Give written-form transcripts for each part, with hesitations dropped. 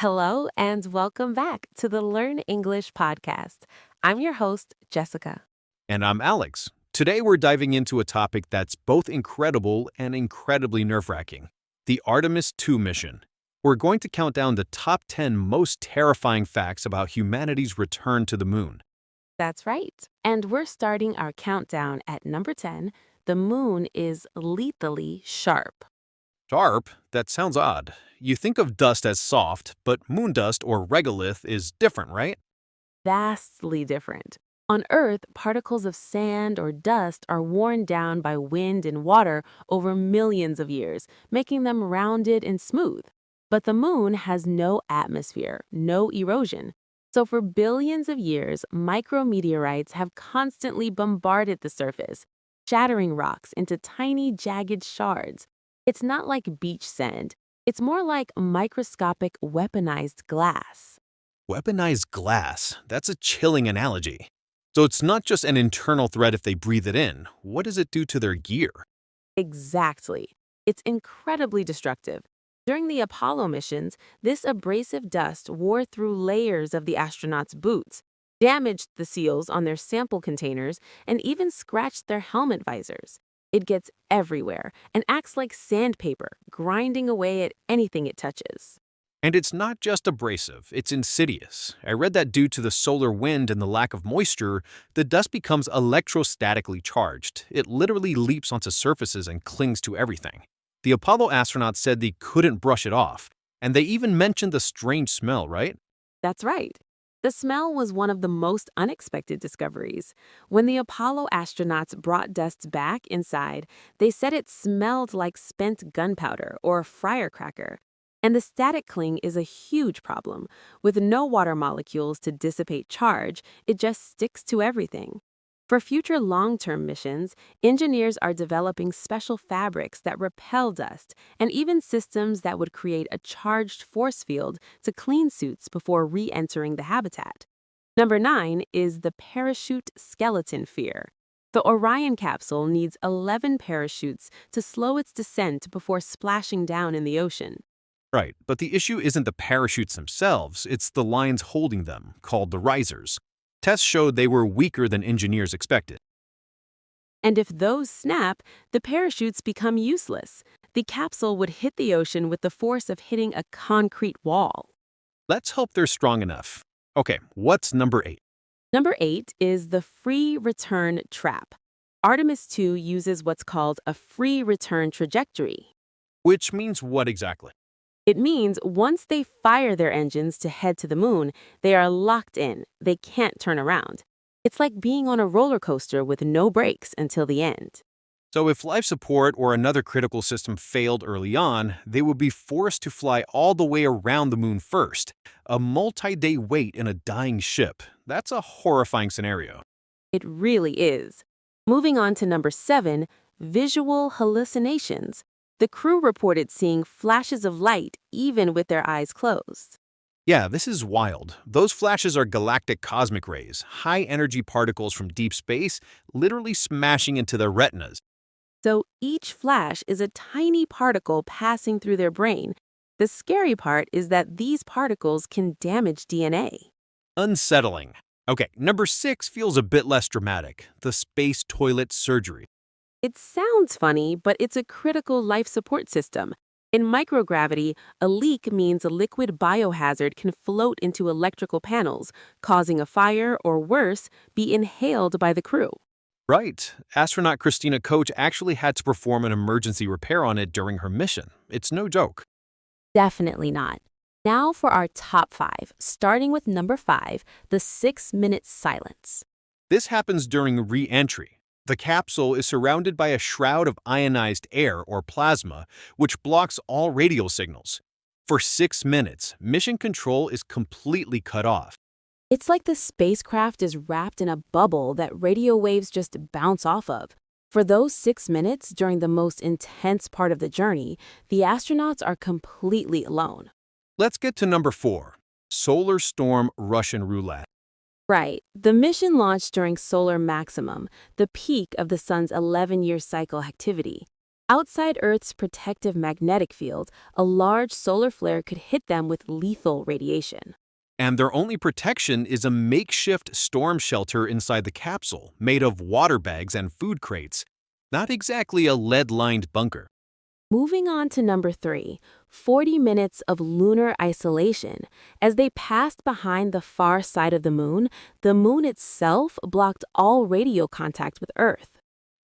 Hello, and welcome back to the Learn English podcast. I'm your host, Jessica. And I'm Alex. Today we're diving into a topic that's both incredible and incredibly nerve-wracking, the Artemis II mission. We're going to count down the top 10 most terrifying facts about humanity's return to the moon. That's right. And we're starting our countdown at number 10. The moon is lethally sharp. Sharp? That sounds odd. You think of dust as soft, but moon dust or regolith is different, right? Vastly different. On Earth, particles of sand or dust are worn down by wind and water over millions of years, making them rounded and smooth. But the moon has no atmosphere, no erosion. So for billions of years, micrometeorites have constantly bombarded the surface, shattering rocks into tiny, jagged shards. It's not like beach sand. It's more like microscopic weaponized glass. Weaponized glass. That's a chilling analogy. So it's not just an internal threat if they breathe it in. What does it do to their gear? Exactly. It's incredibly destructive. During the Apollo missions, this abrasive dust wore through layers of the astronauts' boots, damaged the seals on their sample containers, and even scratched their helmet visors. It gets everywhere and acts like sandpaper, grinding away at anything it touches. And it's not just abrasive, it's insidious. I read that due to the solar wind and the lack of moisture, the dust becomes electrostatically charged. It literally leaps onto surfaces and clings to everything. The Apollo astronauts said they couldn't brush it off, and they even mentioned the strange smell, right? That's right. The smell was one of the most unexpected discoveries. When the Apollo astronauts brought dust back inside, they said it smelled like spent gunpowder or firecracker. And the static cling is a huge problem. With no water molecules to dissipate charge, it just sticks to everything. For future long-term missions, engineers are developing special fabrics that repel dust and even systems that would create a charged force field to clean suits before re-entering the habitat. Number 9 is the parachute skeleton fear. The Orion capsule needs 11 parachutes to slow its descent before splashing down in the ocean. Right, but the issue isn't the parachutes themselves, it's the lines holding them, called the risers. Tests showed they were weaker than engineers expected. And if those snap, the parachutes become useless. The capsule would hit the ocean with the force of hitting a concrete wall. Let's hope they're strong enough. Okay, what's number 8? Number 8 is the free return trap. Artemis II uses what's called a free return trajectory. Which means what exactly? It means once they fire their engines to head to the moon, they are locked in. They can't turn around. It's like being on a roller coaster with no brakes until the end. So if life support or another critical system failed early on, they would be forced to fly all the way around the moon first. A multi-day wait in a dying ship. That's a horrifying scenario. It really is. Moving on to number 7, visual hallucinations. The crew reported seeing flashes of light even with their eyes closed. Yeah, this is wild. Those flashes are galactic cosmic rays, high-energy particles from deep space, literally smashing into their retinas. So each flash is a tiny particle passing through their brain. The scary part is that these particles can damage DNA. Unsettling. Okay, number 6 feels a bit less dramatic, the space toilet surgery. It sounds funny, but it's a critical life support system. In microgravity, a leak means a liquid biohazard can float into electrical panels, causing a fire or worse, be inhaled by the crew. Right. Astronaut Christina Koch actually had to perform an emergency repair on it during her mission. It's no joke. Definitely not. Now for our top 5, starting with number 5, the 6-minute silence. This happens during re-entry. The capsule is surrounded by a shroud of ionized air or plasma, which blocks all radio signals. For 6 minutes, mission control is completely cut off. It's like the spacecraft is wrapped in a bubble that radio waves just bounce off of. For those 6 minutes during the most intense part of the journey, the astronauts are completely alone. Let's get to number 4, solar storm Russian roulette. Right. The mission launched during solar maximum, the peak of the sun's 11-year cycle activity. Outside Earth's protective magnetic field, a large solar flare could hit them with lethal radiation. And their only protection is a makeshift storm shelter inside the capsule, made of water bags and food crates. Not exactly a lead-lined bunker. Moving on to number 3, 40 minutes of lunar isolation. As they passed behind the far side of the moon itself blocked all radio contact with Earth.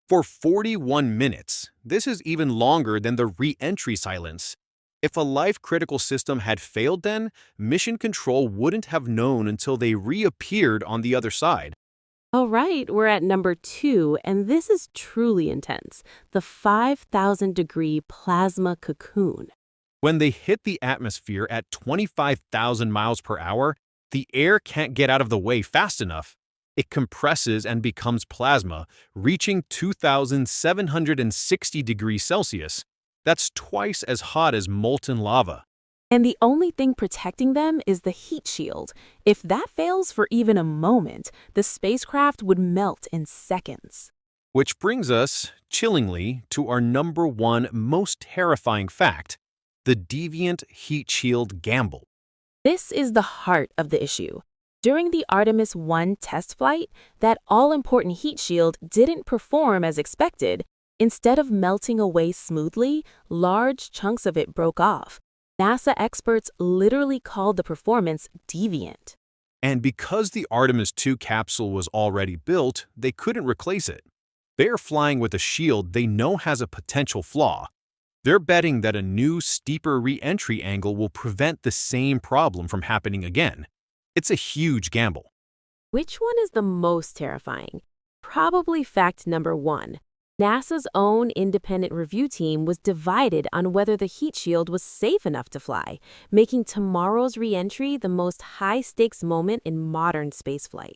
For 41 minutes, this is even longer than the re-entry silence. If a life-critical system had failed then, mission control wouldn't have known until they reappeared on the other side. All right, we're at number 2, and this is truly intense, the 5,000-degree plasma cocoon. When they hit the atmosphere at 25,000 miles per hour, the air can't get out of the way fast enough. It compresses and becomes plasma, reaching 2,760 degrees Celsius. That's twice as hot as molten lava. And the only thing protecting them is the heat shield. If that fails for even a moment, the spacecraft would melt in seconds. Which brings us, chillingly, to our number 1 most terrifying fact, the deviant heat shield gamble. This is the heart of the issue. During the Artemis I test flight, that all-important heat shield didn't perform as expected. Instead of melting away smoothly, large chunks of it broke off. NASA experts literally called the performance deviant. And because the Artemis II capsule was already built, they couldn't replace it. They're flying with a shield they know has a potential flaw. They're betting that a new, steeper re-entry angle will prevent the same problem from happening again. It's a huge gamble. Which one is the most terrifying? Probably fact number 1. NASA's own independent review team was divided on whether the heat shield was safe enough to fly, making tomorrow's re-entry the most high-stakes moment in modern spaceflight.